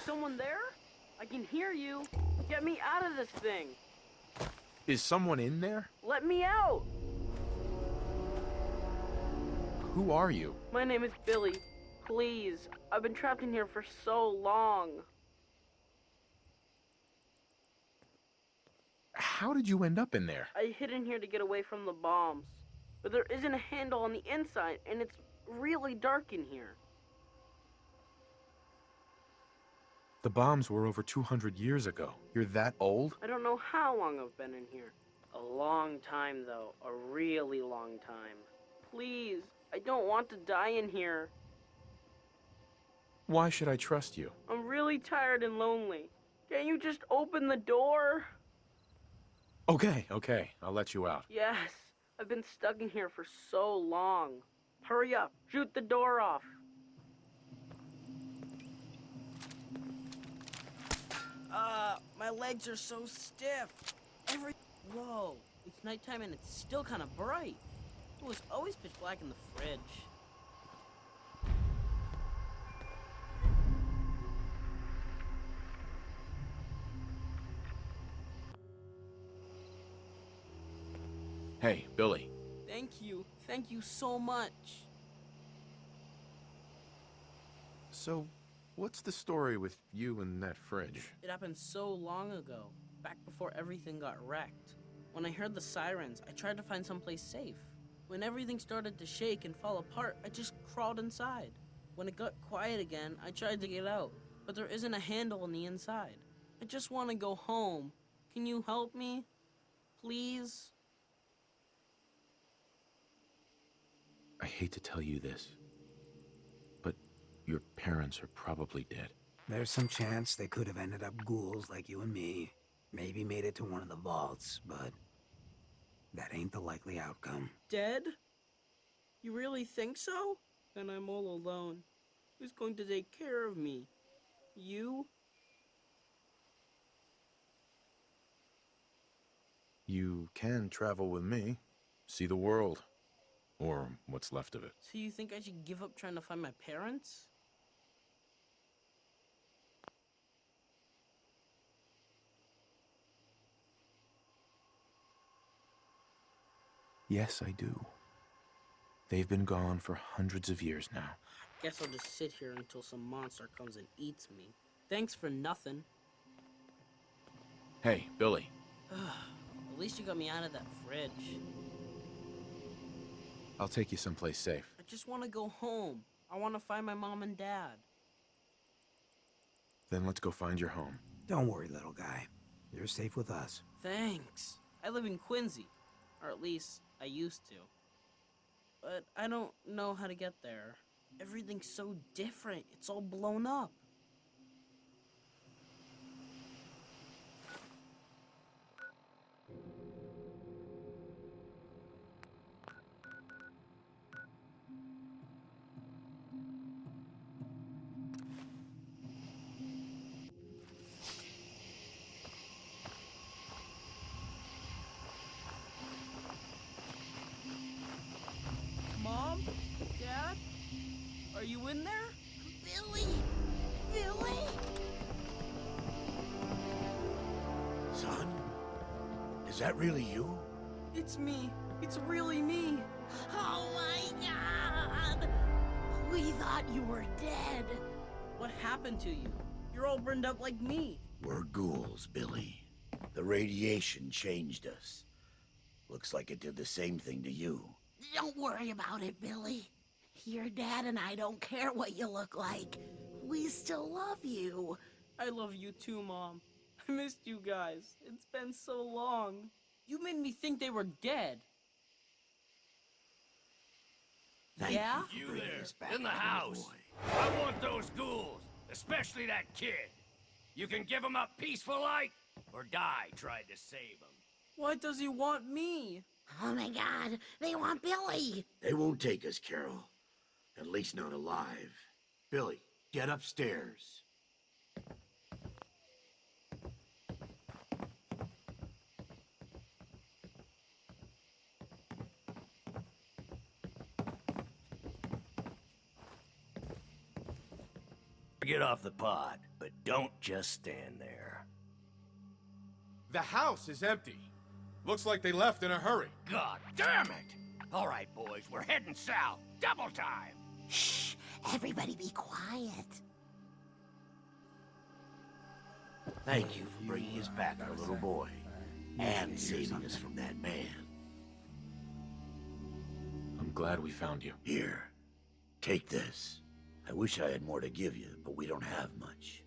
someone there? I can hear you. Get me out of this thing. Is someone in there? Let me out. Who are you? My name is Billy. Please, I've been trapped in here for so long. How did you end up in there? I hid in here to get away from the bombs. But there isn't a handle on the inside, and it's really dark in here. The bombs were over 200 years ago. You're that old? I don't know how long I've been in here. A long time, though. A really long time. Please, I don't want to die in here. Why should I trust you? I'm really tired and lonely. Can't you just open the door? Okay, I'll let you out. Yes, I've been stuck in here for so long. Hurry up, shoot the door off. My legs are so stiff. Whoa, it's nighttime and it's still kind of bright. It was always pitch black in the fridge. Hey, Billy. Thank you so much. So, what's the story with you and that fridge? It happened so long ago, back before everything got wrecked. When I heard the sirens, I tried to find someplace safe. When everything started to shake and fall apart, I just crawled inside. When it got quiet again, I tried to get out, but there isn't a handle on the inside. I just want to go home. Can you help me? Please? I hate to tell you this, but your parents are probably dead. There's some chance they could have ended up ghouls like you and me. Maybe made it to one of the vaults, but that ain't the likely outcome. Dead? You really think so? Then I'm all alone. Who's going to take care of me? You? You can travel with me, see the world, or what's left of it. So you think I should give up trying to find my parents? Yes, I do. They've been gone for hundreds of years now. Guess I'll just sit here until some monster comes and eats me. Thanks for nothing. Hey, Billy. At least you got me out of that fridge. I'll take you someplace safe. I just want to go home. I want to find my mom and dad. Then let's go find your home. Don't worry, little guy. You're safe with us. Thanks. I live in Quincy. Or at least, I used to. But I don't know how to get there. Everything's so different. It's all blown up. Mom? Dad? Are you in there? Billy! Billy! Son, is that really you? It's me. It's really me. Oh my God! We thought you were dead. What happened to you? You're all burned up like me. We're ghouls, Billy. The radiation changed us. Looks like it did the same thing to you. Don't worry about it, Billy. Your dad and I don't care what you look like. We still love you. I love you too, Mom. I missed you guys. It's been so long. You made me think they were dead. Thank Yeah? you for You bringing there, us back in the as a house. boy. I want those ghouls, especially that kid. You can give him up peaceful like, or die trying to save him. Why does he want me? Oh my God, they want Billy. They won't take us, Carol. At least not alive. Billy, get upstairs. Get off the pod, but Don't just stand there. The house is empty. Looks like they left in a hurry. God damn it! All right, boys, we're heading south. Double time! Shh! Everybody be quiet. Thank you for bringing us back our little boy. And saving us from that man. I'm glad we found you. Here, take this. I wish I had more to give you, but we don't have much.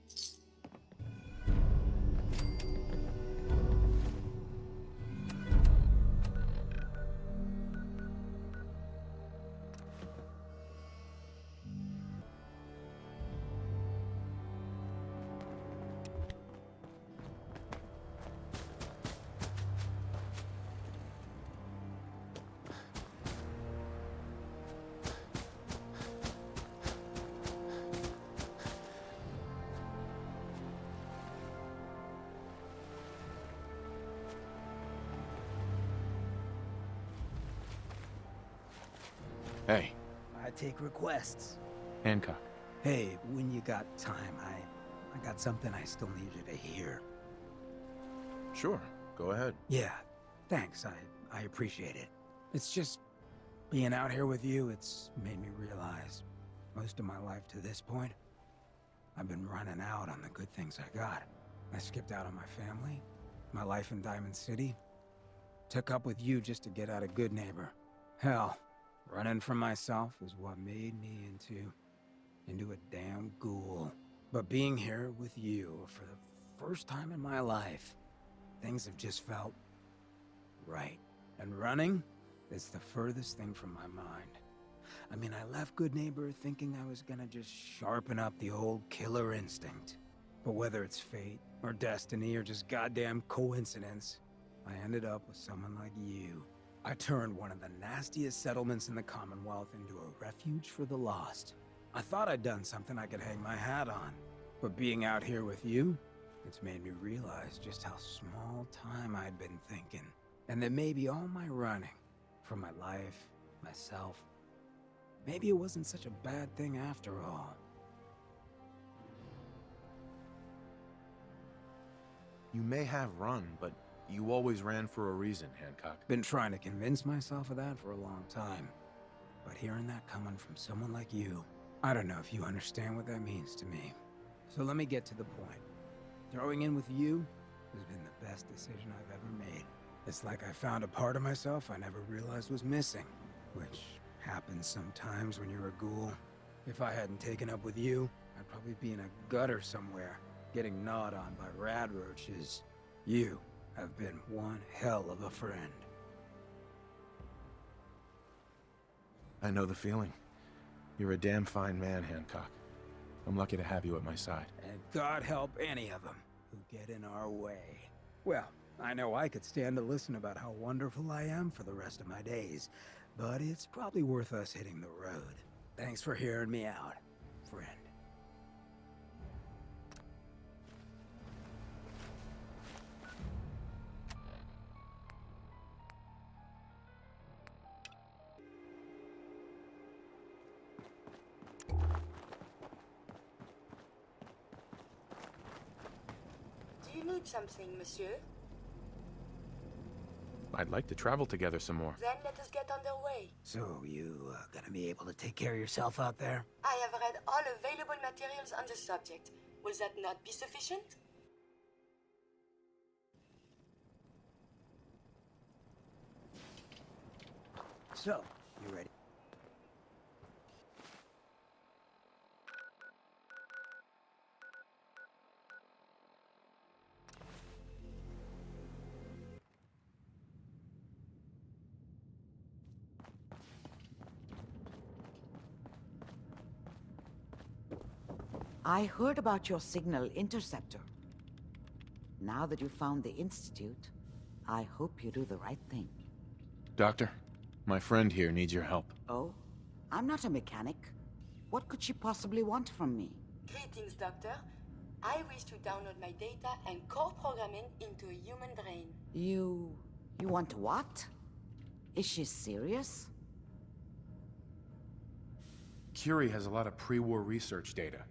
Hey, I take requests. Hancock. Hey, when you got time, I got something I still need you to hear. Sure, go ahead. Yeah, thanks. I appreciate it. It's just being out here with you, it's made me realize most of my life to this point, I've been running out on the good things I got. I skipped out on my family, my life in Diamond City, took up with you just to get out a good neighbor. Hell, running from myself is what made me into a damn ghoul. But being here with you for the first time in my life, things have just felt right. And running is the furthest thing from my mind. I mean, I left Good Neighbor thinking I was gonna just sharpen up the old killer instinct. But whether it's fate, or destiny, or just goddamn coincidence, I ended up with someone like you. I turned one of the nastiest settlements in the Commonwealth into a refuge for the lost. I thought I'd done something I could hang my hat on. But being out here with you, it's made me realize just how small time I'd been thinking. And that maybe all my running, from my life, myself, maybe it wasn't such a bad thing after all. You may have run, but you always ran for a reason, Hancock. Been trying to convince myself of that for a long time. But hearing that coming from someone like you, I don't know if you understand what that means to me. So let me get to the point. Throwing in with you has been the best decision I've ever made. It's like I found a part of myself I never realized was missing, which happens sometimes when you're a ghoul. If I hadn't taken up with you, I'd probably be in a gutter somewhere, getting gnawed on by rad roaches. You have been one hell of a friend. I know the feeling. You're a damn fine man, Hancock. I'm lucky to have you at my side. And God help any of them who get in our way. Well, I know I could stand to listen about how wonderful I am for the rest of my days, but it's probably worth us hitting the road. Thanks for hearing me out, friend. Do you need something, monsieur? I'd like to travel together some more. Then let us get underway. So, you gonna be able to take care of yourself out there? I have read all available materials on the subject. Will that not be sufficient? So, you ready? I heard about your signal interceptor. Now that you found the Institute, I hope you do the right thing. Doctor, my friend here needs your help. Oh? I'm not a mechanic. What could she possibly want from me? Greetings, Doctor. I wish to download my data and core programming into a human brain. You want what? Is she serious? Curie has a lot of pre-war research data.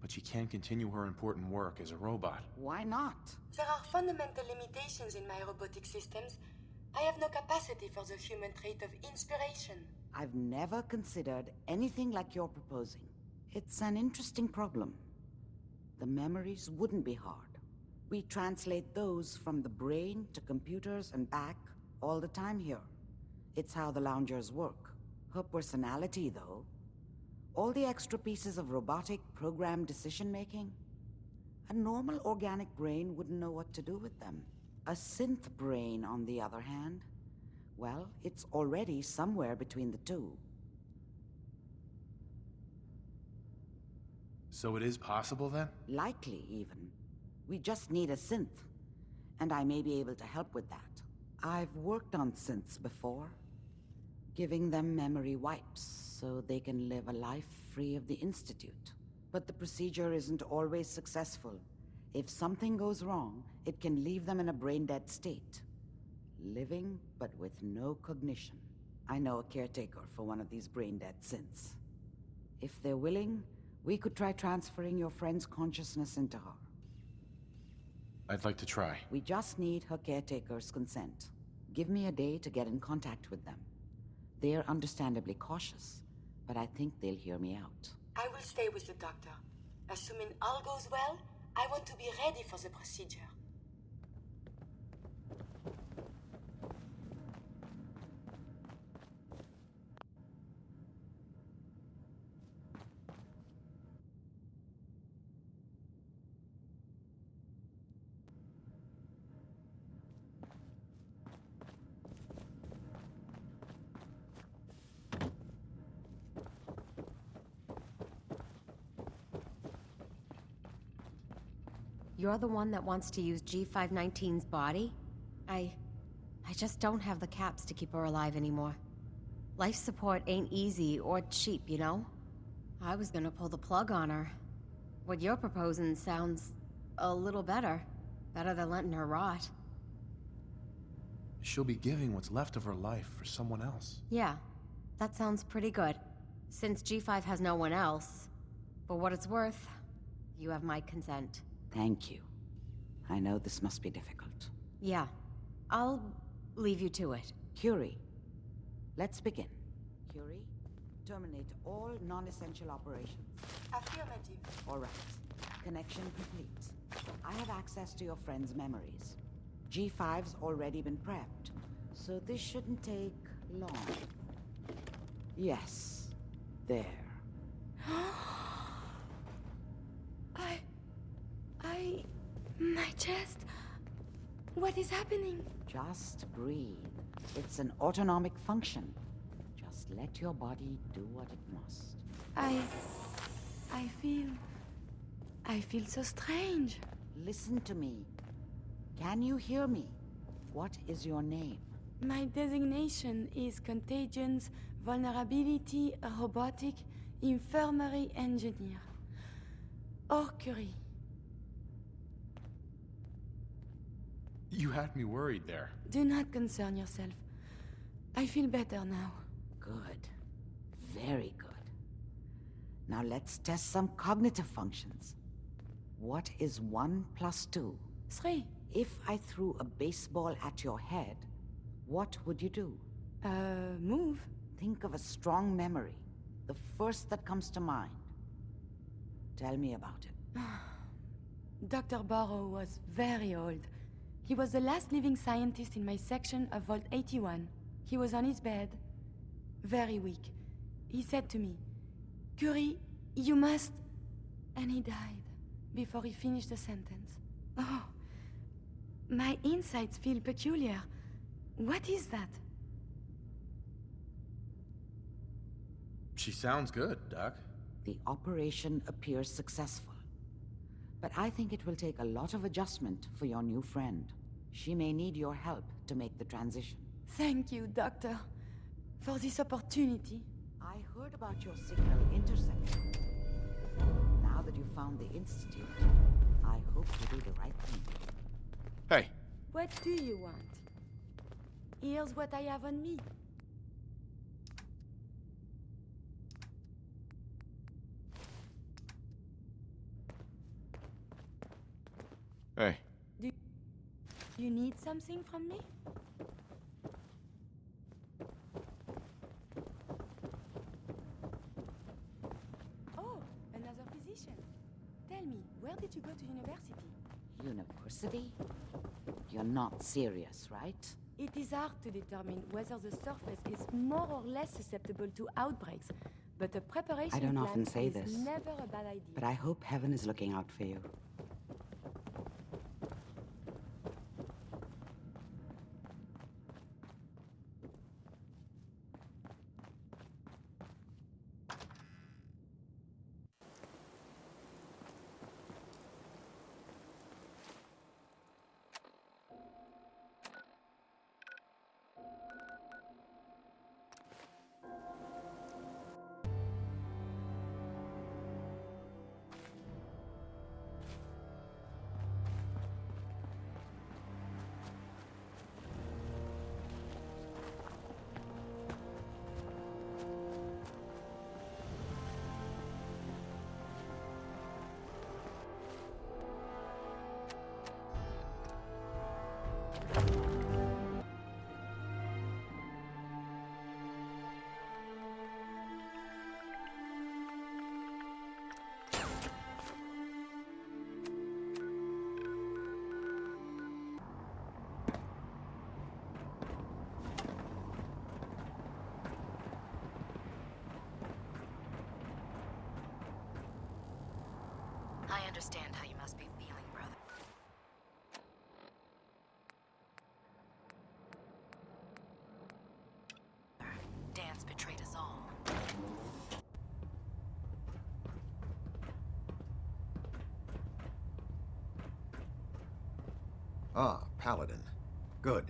but she can't continue her important work as a robot. Why not? There are fundamental limitations in my robotic systems. I have no capacity for the human trait of inspiration. I've never considered anything like you're proposing. It's an interesting problem. The memories wouldn't be hard. We translate those from the brain to computers and back all the time here. It's how the loungers work. Her personality, though, all the extra pieces of robotic programmed decision-making, a normal organic brain wouldn't know what to do with them. A synth brain, on the other hand, well, it's already somewhere between the two. So it is possible, then? Likely, even. We just need a synth, and I may be able to help with that. I've worked on synths before, giving them memory wipes so they can live a life free of the Institute. But the procedure isn't always successful. If something goes wrong, it can leave them in a brain-dead state. Living, but with no cognition. I know a caretaker for one of these brain-dead synths. If they're willing, we could try transferring your friend's consciousness into her. I'd like to try. We just need her caretaker's consent. Give me a day to get in contact with them. They're understandably cautious, but I think they'll hear me out. I will stay with the doctor. Assuming all goes well, I want to be ready for the procedure. You're the one that wants to use G519's body? I just don't have the caps to keep her alive anymore. Life support ain't easy or cheap, you know? I was gonna pull the plug on her. What you're proposing sounds a little better. Better than letting her rot. She'll be giving what's left of her life for someone else. Yeah, that sounds pretty good. Since G5 has no one else, for what it's worth, you have my consent. Thank you. I know this must be difficult. Yeah, I'll leave you to it. Curie, let's begin. Curie, terminate all non-essential operations. Affirmative. All right. Connection complete. I have access to your friend's memories. G5's already been prepped, so this shouldn't take long. Yes. There. My chest. What is happening? Just breathe. It's an autonomic function. Just let your body do what it must. I feel so strange. Listen to me. Can you hear me? What is your name? My designation is Contagions Vulnerability Robotic Infirmary Engineer. Or Curie. You had me worried there. Do not concern yourself. I feel better now. Good. Very good. Now let's test some cognitive functions. What is 1 plus 2? 3. If I threw a baseball at your head, what would you do? Move. Think of a strong memory. The first that comes to mind. Tell me about it. Dr. Barrow was very old. He was the last living scientist in my section of Vault 81. He was on his bed, very weak. He said to me, "Curie, you must..." And he died before he finished the sentence. Oh, my insights feel peculiar. What is that? She sounds good, Doc. The operation appears successful. But I think it will take a lot of adjustment for your new friend. She may need your help to make the transition. Thank you, Doctor, for this opportunity. I heard about your signal interceptor. Now that you've found the Institute, I hope you do the right thing. Hey. What do you want? Here's what I have on me. Hey. Do you need something from me? Oh, another physician. Tell me, where did you go to university? University? You're not serious, right? It is hard to determine whether the surface is more or less susceptible to outbreaks, but a preparation I don't plan often say is this, never a bad idea. but I hope heaven is looking out for you. I understand how you must be feeling, brother. Dan's betrayed us all. Ah, Paladin. Good.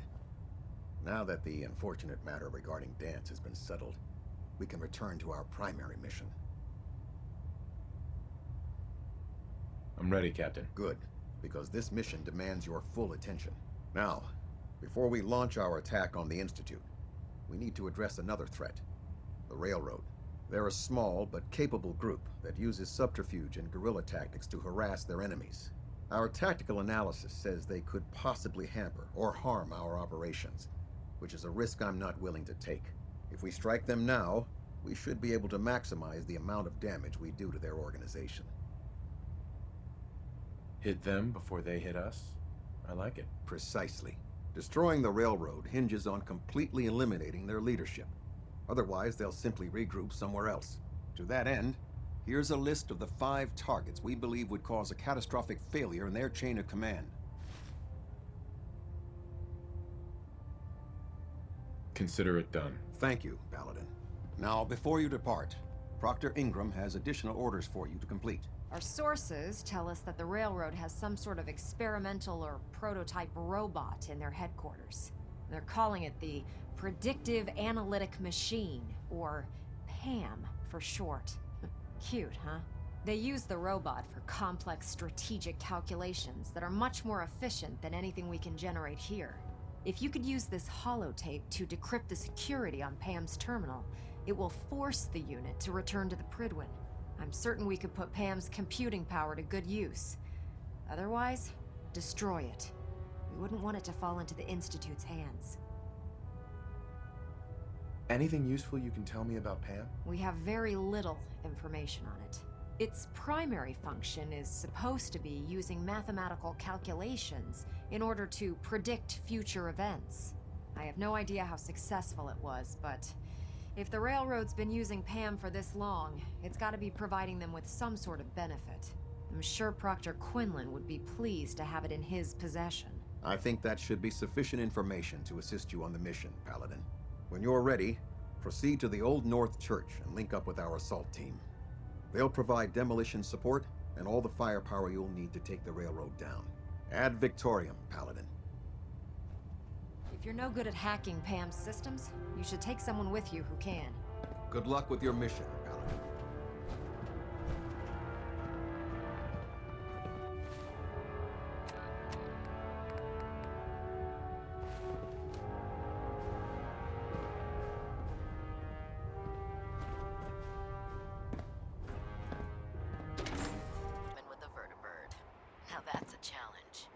Now that the unfortunate matter regarding Dance has been settled, we can return to our primary mission. I'm ready, Captain. Good, because this mission demands your full attention. Now, before we launch our attack on the Institute, we need to address another threat, the Railroad. They're a small but capable group that uses subterfuge and guerrilla tactics to harass their enemies. Our tactical analysis says they could possibly hamper or harm our operations, which is a risk I'm not willing to take. If we strike them now, we should be able to maximize the amount of damage we do to their organization. Hit them before they hit us? I like it. Precisely. Destroying the railroad hinges on completely eliminating their leadership. Otherwise, they'll simply regroup somewhere else. To that end, here's a list of the 5 targets we believe would cause a catastrophic failure in their chain of command. Consider it done. Thank you, Paladin. Now, before you depart, Proctor Ingram has additional orders for you to complete. Our sources tell us that the railroad has some sort of experimental or prototype robot in their headquarters. They're calling it the Predictive Analytic Machine, or PAM for short. Cute, huh? They use the robot for complex strategic calculations that are much more efficient than anything we can generate here. If you could use this holotape to decrypt the security on PAM's terminal, it will force the unit to return to the Prydwen. I'm certain we could put PAM's computing power to good use. Otherwise, destroy it. We wouldn't want it to fall into the Institute's hands. Anything useful you can tell me about Pam? We have very little information on it. Its primary function is supposed to be using mathematical calculations in order to predict future events. I have no idea how successful it was, but if the Railroad's been using Pam for this long, it's got to be providing them with some sort of benefit. I'm sure Proctor Quinlan would be pleased to have it in his possession. I think that should be sufficient information to assist you on the mission, Paladin. When you're ready, proceed to the Old North Church and link up with our assault team. They'll provide demolition support and all the firepower you'll need to take the railroad down. Ad Victoriam, Paladin. If you're no good at hacking Pam's systems, you should take someone with you who can. Good luck with your mission, Paladin. With the vertibird. Now that's a challenge.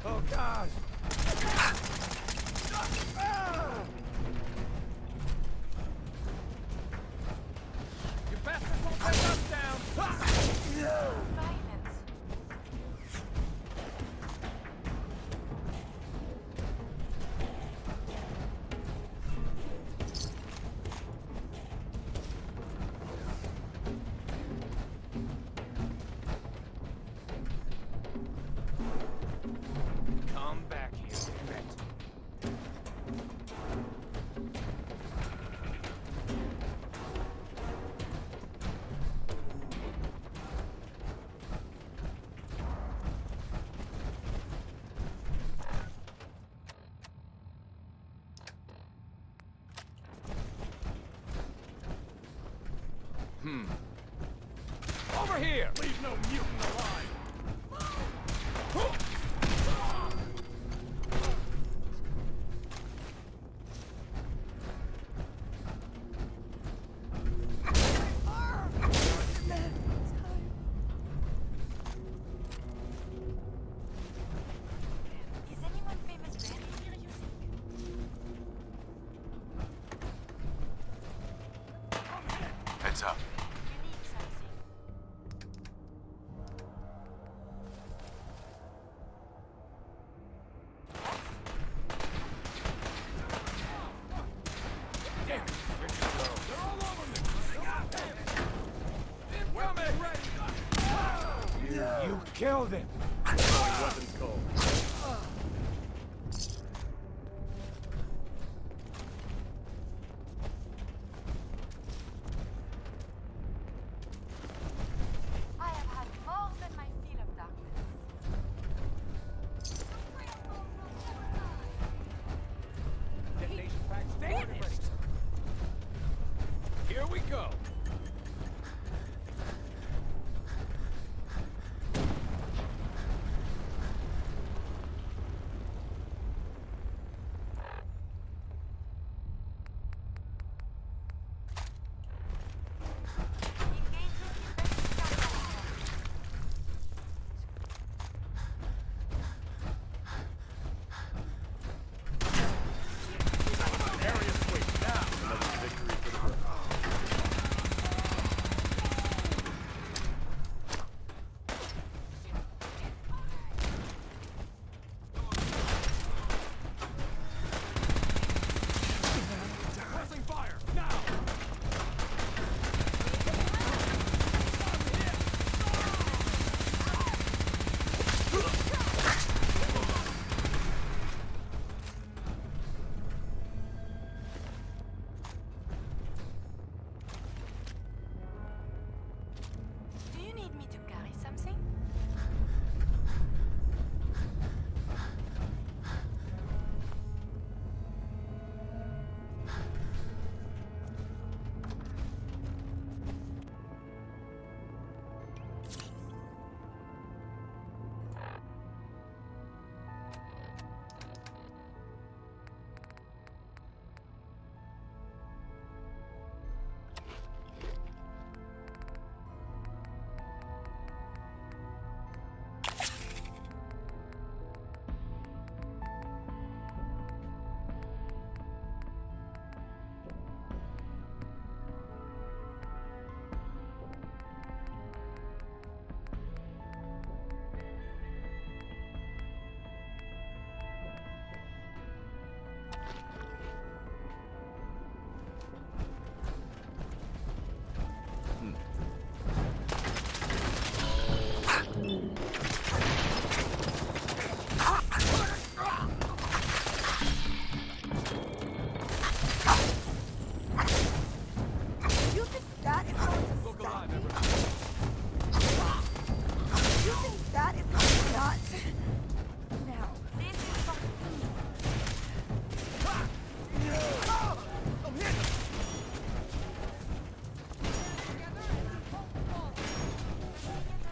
Oh, God! You bastards won't take us down! Come back here, damn it. Over here! Leave no mutant alive! Is anyone famous buried here, you think? Heads up. You need something. Damn it! Here you go. They're all over me! Incoming! You killed him! Throwing weapons cold. I have had more than my fill of darkness. Detonation pack stand ready. Here we go. Area switch now. Another victory for the group. Pressing fire now. Do you need me to carry something? You think that is going to Look stop alive, me? everyone. You think that is going to not? Now, this is for I'm hit!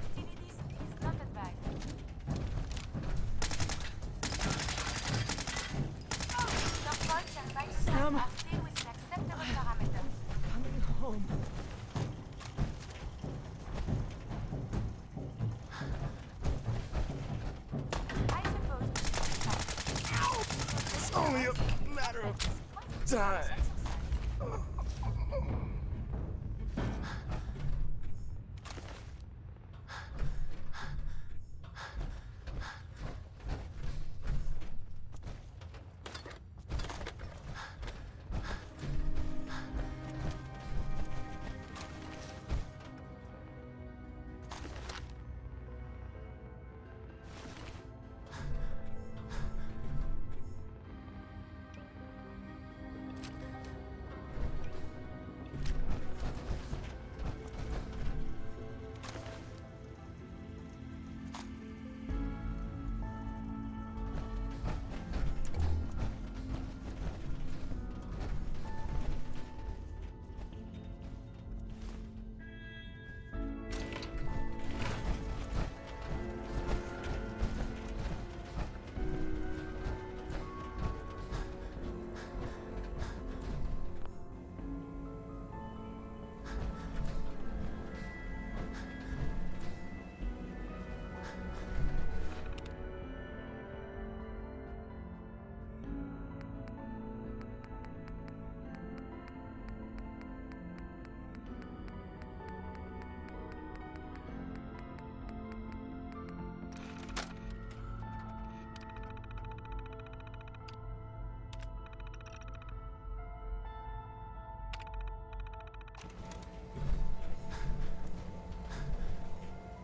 activities is not advised. Your pulse and vital signs are still within acceptable parameters. Coming home. I suppose only a matter of time.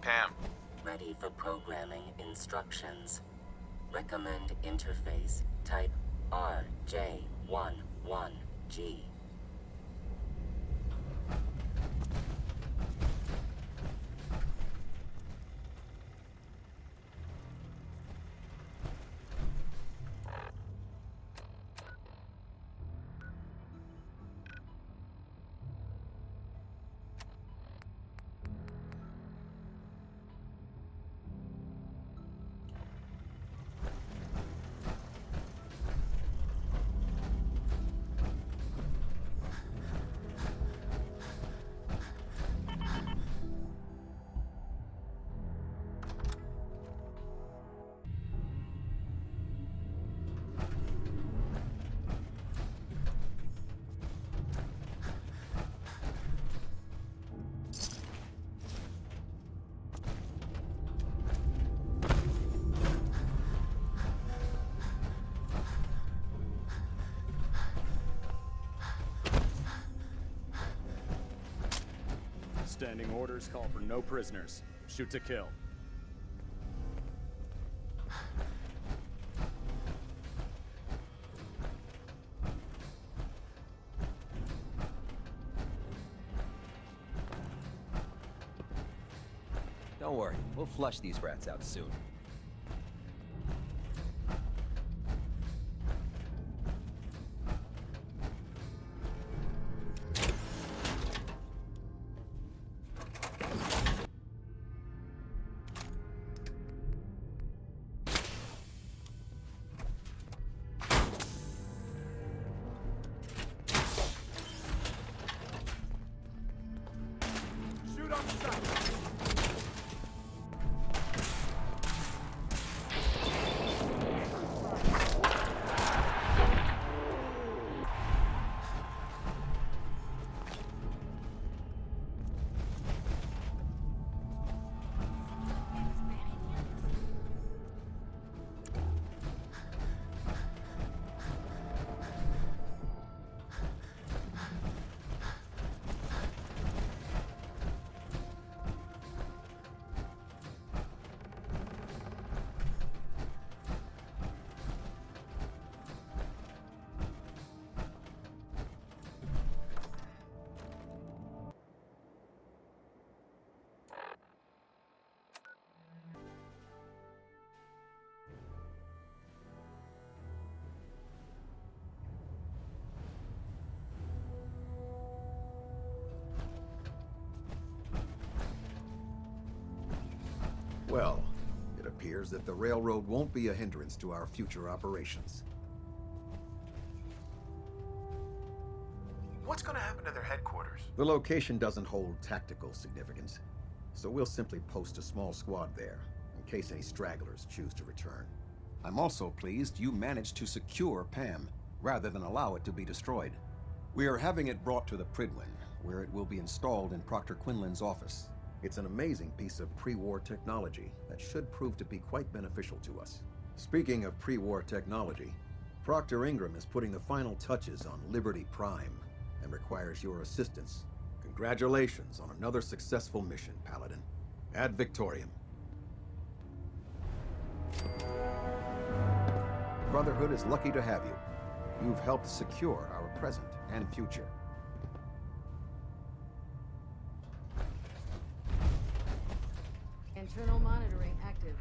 Pam. Ready for programming instructions. Recommend interface type RJ11G. Standing orders call for no prisoners. Shoot to kill. Don't worry, we'll flush these rats out soon. Shoot on sight. Well, it appears that the railroad won't be a hindrance to our future operations. What's gonna happen to their headquarters? The location doesn't hold tactical significance, so we'll simply post a small squad there, in case any stragglers choose to return. I'm also pleased you managed to secure Pam, rather than allow it to be destroyed. We are having it brought to the Pridwin, where it will be installed in Proctor Quinlan's office. It's an amazing piece of pre-war technology that should prove to be quite beneficial to us. Speaking of pre-war technology, Proctor Ingram is putting the final touches on Liberty Prime and requires your assistance. Congratulations on another successful mission, Paladin. Ad Victoriam. Brotherhood is lucky to have you. You've helped secure our present and future. Internal monitoring active.